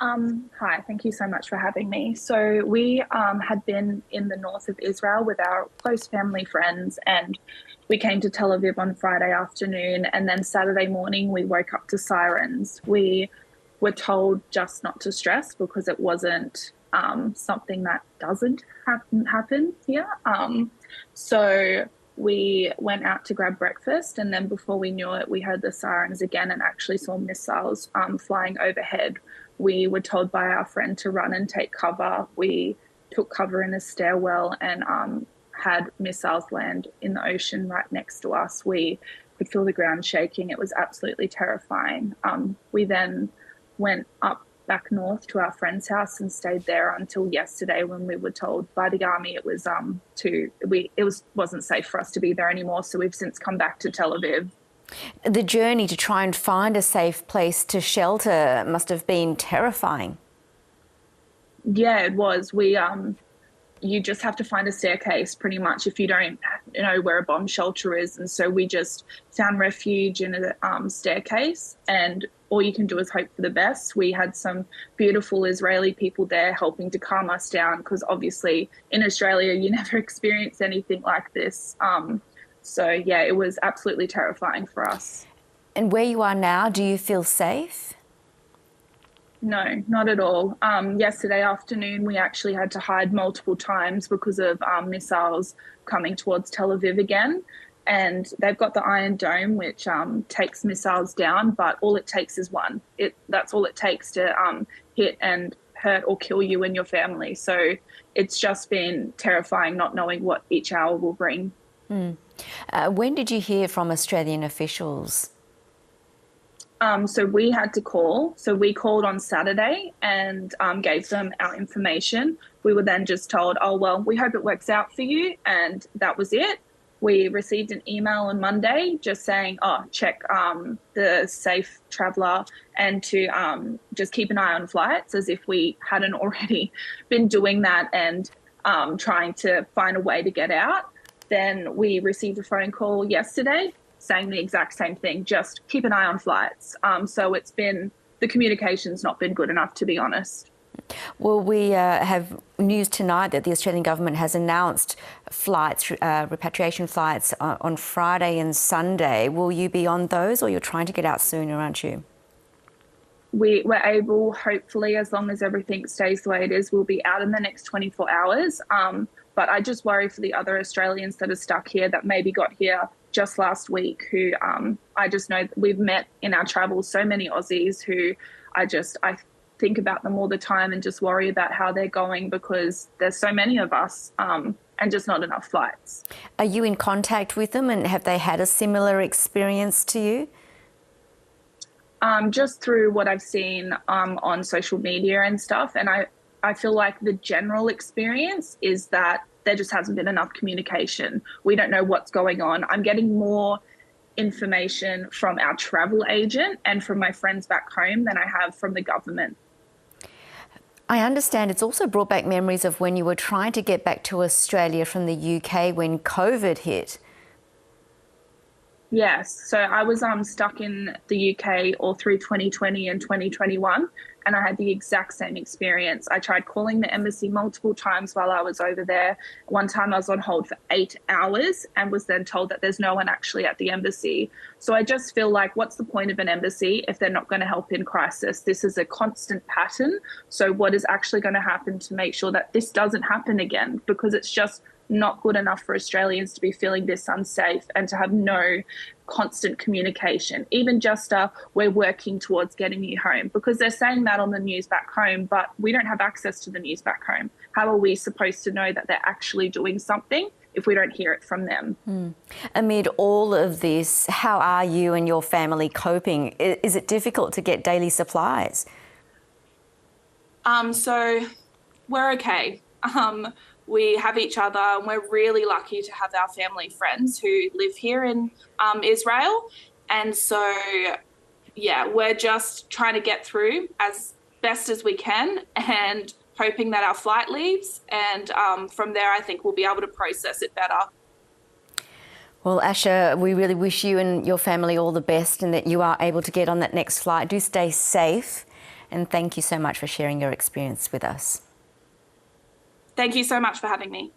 Hi, thank you so much for having me. So we had been in the north of Israel with our close family friends, and we came to Tel Aviv on Friday afternoon, and then Saturday morning we woke up to sirens. We were told just not to stress because it wasn't something that doesn't happen here. So we went out to grab breakfast, and then before we knew it, we heard the sirens again and actually saw missiles flying overhead. We were told by our friend to run and take cover. We took cover in a stairwell and had missiles land in the ocean right next to us. We could feel the ground shaking. It was absolutely terrifying. We then went up back north to our friend's house and stayed there until yesterday, when we were told by the army it was wasn't safe for us to be there anymore. So we've since come back to Tel Aviv. The journey to try and find a safe place to shelter must have been terrifying. Yeah, it was. You just have to find a staircase pretty much if you don't know where a bomb shelter is. And so we just found refuge in a staircase, and all you can do is hope for the best. We had some beautiful Israeli people there helping to calm us down, because obviously in Australia you never experience anything like this. So yeah, it was absolutely terrifying for us. And where you are now, do you feel safe? No, not at all. Yesterday afternoon, we actually had to hide multiple times because of missiles coming towards Tel Aviv again. And they've got the Iron Dome, which takes missiles down, but all it takes is one. That's all it takes to hit and hurt or kill you and your family. So it's just been terrifying not knowing what each hour will bring. When did you hear from Australian officials? So we had to call. So we called on Saturday and gave them our information. We were then just told, oh, well, we hope it works out for you. And that was it. We received an email on Monday just saying, oh, check the safe traveller and to just keep an eye on flights, as if we hadn't already been doing that and trying to find a way to get out. Then we received a phone call yesterday saying the exact same thing, just keep an eye on flights. So the communication's not been good enough, to be honest. Well, we have news tonight that the Australian government has announced flights, repatriation flights on Friday and Sunday. Will you be on those, or you're trying to get out sooner, aren't you? We were able, hopefully, as long as everything stays the way it is, we'll be out in the next 24 hours. But I just worry for the other Australians that are stuck here, that maybe got here just last week, who I just know we've met in our travels so many Aussies who I think about them all the time and just worry about how they're going, because there's so many of us and just not enough flights. Are you in contact with them, and have they had a similar experience to you? Just through what I've seen on social media and stuff. And I feel like the general experience is that there just hasn't been enough communication. We don't know what's going on. I'm getting more information from our travel agent and from my friends back home than I have from the government. I understand it's also brought back memories of when you were trying to get back to Australia from the UK when COVID hit. Yes, so I was stuck in the UK all through 2020 and 2021, and I had the exact same experience. I tried calling the embassy multiple times while I was over there. One time I was on hold for 8 hours and was then told that there's no one actually at the embassy. So I just feel like, what's the point of an embassy if they're not going to help in crisis? This is a constant pattern. So what is actually going to happen to make sure that this doesn't happen again? Because it's just not good enough for Australians to be feeling this unsafe and to have no constant communication. Even just we're working towards getting you home, because they're saying that on the news back home, but we don't have access to the news back home. How are we supposed to know that they're actually doing something if we don't hear it from them? Amid all of this, how are you and your family coping? Is it difficult to get daily supplies? So we're okay. We have each other, and we're really lucky to have our family friends who live here in Israel. And so, yeah, we're just trying to get through as best as we can and hoping that our flight leaves. And from there, I think we'll be able to process it better. Well, Asher, we really wish you and your family all the best, and that you are able to get on that next flight. Do stay safe. And thank you so much for sharing your experience with us. Thank you so much for having me.